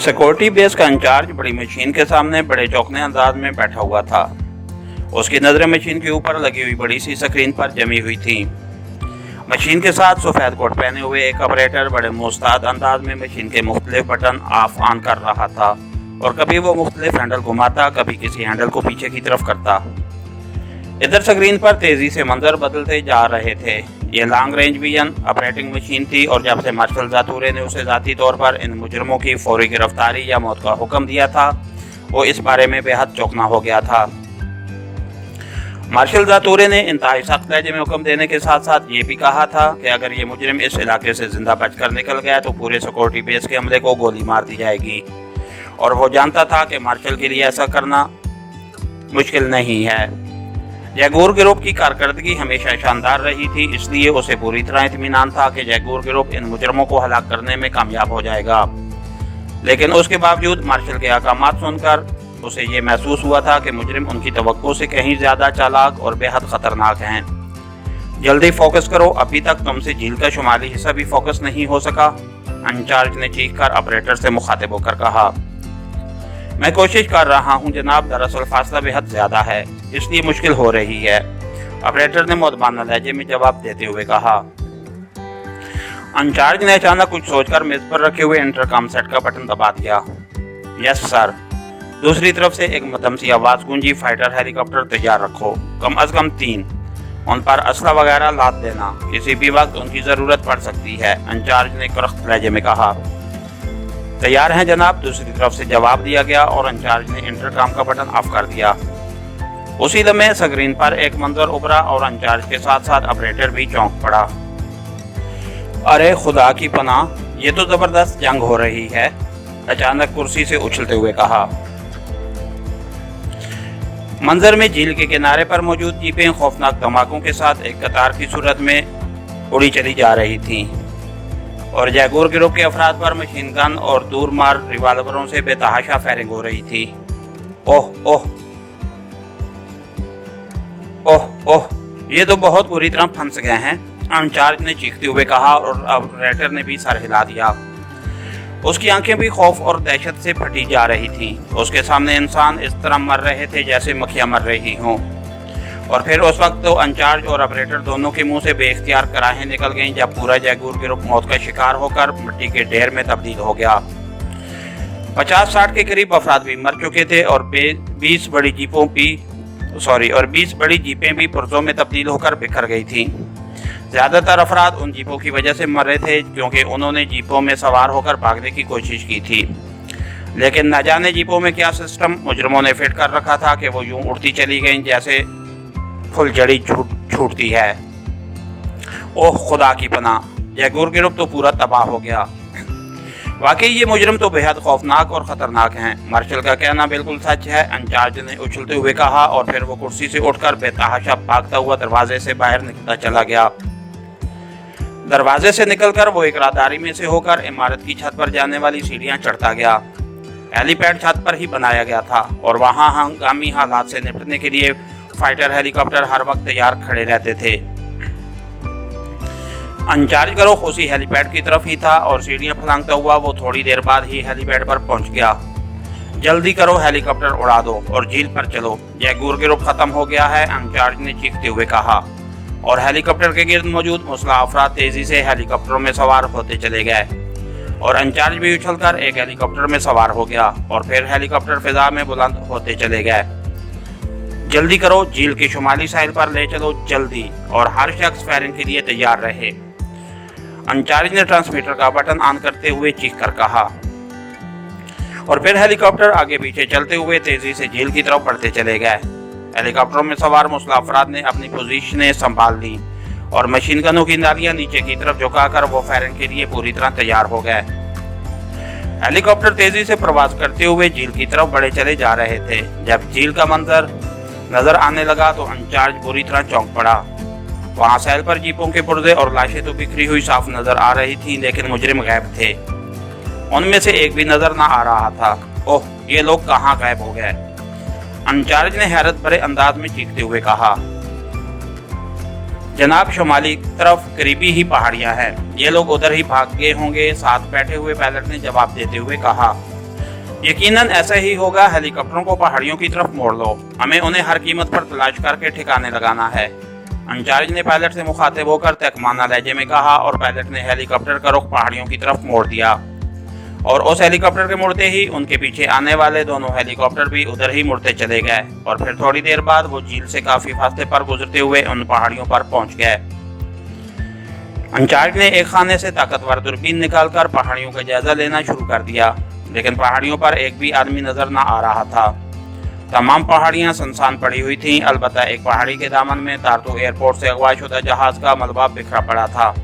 Security base का in charge बड़ी machine के सामने बड़े चौंकने अंदाज में बैठा हुआ था। उसकी नजरें मशीन के ऊपर लगी हुई बड़ी सी स्क्रीन पर जमी हुई थी। मशीन के साथ सफेद कोट पहने हुए एक ऑपरेटर बड़े मुस्तैद अंदाज में मशीन के मुख्तलिफ बटन ऑफ ऑन कर रहा था और कभी वो मुख्तलिफ हैंडल घुमाता, कभी किसी हैंडल को पीछे की तरफ करता। इधर स्क्रीन पर तेजी से मंजर बदलते जा रहे थे। ये long range vision operating machine थी और जब से मार्शल जातूरे ने उसे ज़ाती तौर पर इन मुजरमों की फौरी गिरफ्तारी या मौत का हुक्म दिया था, वो इस बारे में बेहद चौंकना हो गया था। मार्शल जातूरे ने इंतहाई सख्त लहजे में हुक्म देने के साथ साथ ये भी कहा था कि अगर ये मुजरिम इस इलाके से जिंदा बचकर निकल गया तो पूरे सिक्योरिटी बेस के हमले को गोली मार दी जाएगी। और वो जानता था कि मार्शल के लिए ऐसा करना मुश्किल नहीं है। जयगूर गिरोह की कारकर्दगी हमेशा शानदार रही थी, इसलिए उसे पूरी तरह इत्मीनान था कि जयगूर गिरोह इन मुजरमों को हलाक करने में कामयाब हो जाएगा। लेकिन उसके बावजूद मार्शल के अहकामात सुनकर उसे ये महसूस हुआ था कि मुजरिम उनकी तवक्को से कहीं ज़्यादा चालाक और बेहद ख़तरनाक हैं। जल्दी फोकस करो, अभी तक तुमसे झील का शुमाली हिस्सा भी फोकस नहीं हो सका, इंचार्ज ने चीखकर ऑपरेटर से मुखातिब होकर कहा। मैं कोशिश कर रहा हूं जनाब, दरअसल फासला बेहद ज़्यादा है, इसलिए मुश्किल हो रही है, ऑपरेटर ने मुतमाना लहजे में जवाब देते हुए कहा। इंचार्ज ने अचानक कुछ सोचकर मेज पर रखे हुए इंटरकॉम सेट का बटन दबा दिया। Yes sir. दूसरी तरफ से एक मध्यम सी आवाज़ गूंजी, फाइटर हेलीकॉप्टर तैयार रखो, कम अज कम 3, उन पर असला वगैरह लाद देना, किसी भी वक्त उनकी ज़रूरत पड़ सकती है, इंचार्ज ने करख्त लहजे में कहा। तैयार हैं जनाब, दूसरी तरफ से जवाब दिया गया और इंचार्ज ने इंटरकॉम का बटन ऑफ कर दिया। उसी लम्हे स्क्रीन पर एक मंजर उभरा और इंचार्ज के साथ साथ ऑपरेटर भी चौंक पड़ा। अरे खुदा की पनाह, ये तो जबरदस्त जंग हो रही है, अचानक कुर्सी से उछलते हुए कहा। मंजर में झील के किनारे पर मौजूद जीपें खौफनाक धमाकों के साथ एक कतार की सूरत में उड़ी चली जा रही थीं और जयगूर गिरोह के अफराद पर मशीन गन और दूर मार रिवाल्वरों से बेतहाशा फायरिंग हो रही थी। ओह ओह ओह ओह, ये तो बहुत बुरी तरह फंस गए हैं, इंचार्ज ने चीखते हुए कहा और ऑपरेटर ने भी सर हिला दिया। उसकी आंखें भी खौफ और दहशत से फटी जा रही थीं। उसके सामने इंसान इस तरह मर रहे थे जैसे मक्खियां मर रही हों। और फिर उस वक्त तो इंचार्ज और ऑपरेटर दोनों के मुंह से बेइख्तियार कराहें निकल गईं जब पूरा जयगूर गिरोह मौत का शिकार होकर मिट्टी के ढेर में तब्दील हो गया। 50-60 के करीब अफराद भी मर चुके थे और 20 बड़ी जीपें भी पुर्जों में तब्दील होकर बिखर गई थीं। ज़्यादातर अफराद उन जीपों की वजह से मर रहे थे क्योंकि उन्होंने जीपों में सवार होकर भागने की कोशिश की थी। लेकिन न जाने जीपों में क्या सिस्टम मुजरमों ने फिट कर रखा था कि वो यूं उड़ती चली गईं जैसे फुलझड़ी छूटती है। ओह खुदा की पनाह, जयगूर गिरोह तो पूरा तबाह हो गया। वाकई ये मुजरिम तो बेहद खौफनाक और ख़तरनाक हैं, मार्शल का कहना बिल्कुल सच है, इंचार्ज ने उछलते हुए कहा और फिर वो कुर्सी से उठकर बेतहाशा भागता हुआ दरवाजे से बाहर निकलता चला गया। दरवाजे से निकलकर वो एक राहदारी में से होकर इमारत की छत पर जाने वाली सीढ़ियां चढ़ता गया। हेलीपैड छत पर ही बनाया गया था और वहां हंगामी हालात से निपटने के लिए फाइटर हेलीकॉप्टर हर वक्त तैयार खड़े रहते थे। इंचार्ज गिरोह उसी हेलीपैड की तरफ ही था और सीढ़ियां फलांगता हुआ वो थोड़ी देर बाद ही हेलीपैड पर पहुंच गया। जल्दी करो, हेलीकॉप्टर उड़ा दो और झील पर चलो, जयगूर गिरोह खत्म हो गया है, इंचार्ज ने चीखते हुए कहा। और हेलीकॉप्टर के गिर्द मौजूद मुसल्लह अफराद तेजी से हेलीकॉप्टरों में सवार होते चले गए और इंचार्ज भी उछलकर एक हेलीकॉप्टर में सवार हो गया और फिर हेलीकॉप्टर फिजा में बुलंद होते चले गए। जल्दी करो, झील के शुमाली साहिल पर ले चलो जल्दी, और हर शख्स फायरिंग के लिए तैयार रहे, इंचार्ज ने ट्रांसमीटर का बटन ऑन करते हुए चीखकर कहा। और फिर हेलीकॉप्टर आगे पीछे चलते हुए तेजी से झील की तरफ बढ़ते चले गए। हेलीकॉप्टरों में सवार मुसल्लह अफराद ने अपनी पोजीशनें संभाल ली और मशीन गनों की नालियां नीचे की तरफ झुकाकर वो फायरिंग के लिए पूरी तरह तैयार हो गए। हेलीकॉप्टर तेजी से प्रवास करते हुए झील की तरफ बढ़े चले जा रहे थे। जब झील का मंजर नजर आने लगा तो इंचार्ज बुरी तरह चौंक पड़ा। वहां साहिल पर जीपों के पुर्जे और लाशें तो बिखरी हुई साफ नजर आ रही थी, लेकिन मुजरिम गायब थे। उनमें से एक भी नजर न आ रहा था। ओह, ये लोग कहाँ गायब हो गए, इंचार्ज ने हैरत भरे अंदाज में चीखते हुए कहा। जनाब, शुमाली तरफ करीबी ही पहाड़ियां हैं, ये लोग उधर ही भाग गए होंगे, साथ बैठे हुए पायलट ने जवाब देते हुए कहा। यकीनन ऐसा ही होगा। हेलीकॉप्टरों को पहाड़ियों की तरफ मोड़ लो, हमें उन्हें हर कीमत पर तलाश करके ठिकाने लगाना है। इंचार्ज ने पायलट से मुखातिब होकर तहकमाना लहजे में कहा और पायलट ने हेलीकॉप्टर का रुख पहाड़ियों की तरफ मोड़ दिया। और उस हेलीकॉप्टर के मुड़ते ही उनके पीछे आने वाले दोनों हेलीकॉप्टर भी उधर ही मुड़ते चले गए और फिर थोड़ी देर बाद वो झील से काफी फासले पर गुजरते हुए उन पहाड़ियों पर पहुंच गए। इंचार्ज ने एक खाने से ताकतवर दूरबीन निकालकर पहाड़ियों का जायजा लेना शुरू कर दिया, लेकिन पहाड़ियों पर एक भी आदमी नजर न आ रहा था। तमाम पहाड़ियां सुनसान पड़ी हुई थीं, अलबत्ता एक पहाड़ी के दामन में तारतू एयरपोर्ट से अगवाशुदा जहाज का मलबा बिखरा पड़ा था।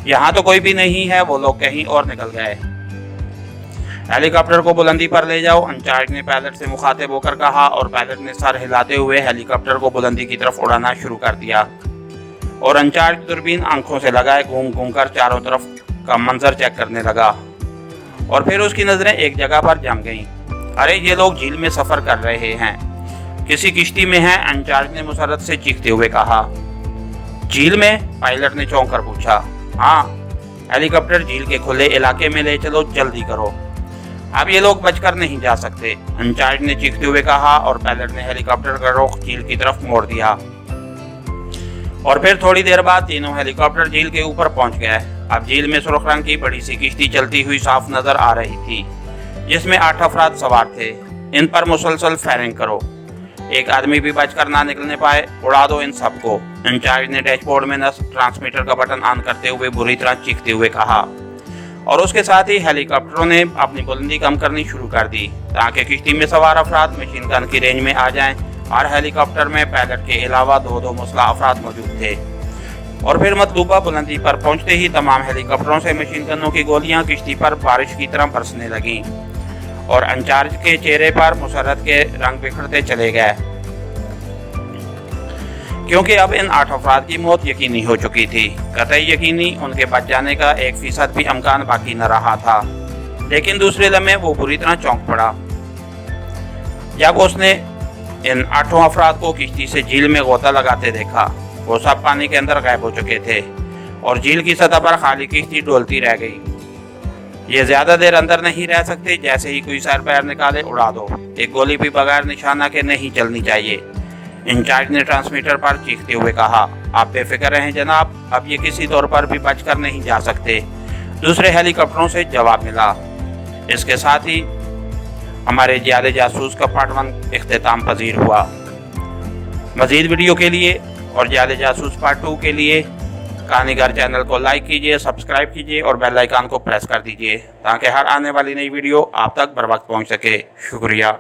यहाँ तो कोई भी नहीं है, वो लोग कहीं और निकल गए। हेलीकॉप्टर को बुलंदी पर ले जाओ, इंचार्ज ने पायलट से मुखातिब होकर कहा और पायलट ने सर हिलाते हुए हेलीकॉप्टर को बुलंदी की तरफ उड़ाना शुरू कर दिया। और इंचार्ज दूरबीन आंखों से लगाए घूम घूम कर चारों तरफ का मंजर चेक करने लगा और फिर उसकी नजरें एक जगह पर जम गईं। अरे ये लोग झील में सफर कर रहे हैं, किसी किश्ती में हैं, इंचार्ज ने मुसरत से चीखते हुए कहा। झील में? पायलट ने चौंक कर पूछा। हाँ, हेलीकॉप्टर झील के खुले इलाके में ले चलो, जल्दी करो, अब ये लोग बचकर नहीं जा सकते, इंचार्ज ने चीखते हुए कहा और पायलट ने हेलीकॉप्टर का रुख झील की तरफ मोड़ दिया। और फिर थोड़ी देर बाद तीनों हेलीकॉप्टर झील के ऊपर पहुंच गए। अब झील में सुर्ख रंग की बड़ी सी किश्ती चलती हुई साफ नजर आ रही थी, जिसमें 8 अफराद सवार थे। इन पर मुसलसल फायरिंग करो, एक आदमी भी बचकर ना निकलने पाए, उड़ा दो इन सबको, इंचार्ज ने डैशबोर्ड में नस्ब ट्रांसमीटर का बटन ऑन करते हुए बुरी तरह चीखते हुए कहा। और उसके साथ ही हेलीकॉप्टरों ने अपनी बुलंदी कम करनी शुरू कर दी ताकि किश्ती में सवार अफराद मशीन गन की रेंज में आ जाएं। हर हेलीकॉप्टर में पायलट के अलावा 2 मुस्लह अफराद मौजूद थे। और फिर मतलूबा बुलंदी पर पहुंचते ही तमाम हेलीकॉप्टरों से मशीन गनों की गोलियां किश्ती पर बारिश की तरह बरसने लगीं और इंचार्ज के चेहरे पर मुसर्रत के रंग बिखरते चले गए, क्योंकि अब इन 8 अफराद की मौत यकीनी हो चुकी थी। कतई यकीनी उनके बच जाने का 1% भी अमकान बाकी न रहा था। लेकिन दूसरे लम्हे वो बुरी तरह चौंक पड़ा जब उसने इन 8 अफराद को किश्ती से झील में गोता लगाते देखा। वो सब पानी के अंदर गायब हो चुके थे और झील की सतह पर खाली किश्ती डोलती रह गई। ये ज्यादा देर अंदर नहीं रह सकते, जैसे ही कोई सर पैर निकाले उड़ा दो, एक गोली भी बगैर निशाना के नहीं चलनी चाहिए, इंचार्ज ने ट्रांसमीटर पर चीखते हुए कहा। आप बेफिक्र रहें जनाब, अब ये किसी तौर पर भी बचकर नहीं जा सकते, दूसरे हेलीकॉप्टरों से जवाब मिला। इसके साथ ही हमारे जाले जासूस का पार्ट 1 इख्तिताम पजीर हुआ। मजीद वीडियो के लिए और जाले जासूस पार्ट 2 के लिए कहानीगर चैनल को लाइक कीजिए, सब्सक्राइब कीजिए और बेल आइकन को प्रेस कर दीजिए ताकि हर आने वाली नई वीडियो आप तक बर वक्त पहुँच सके। शुक्रिया।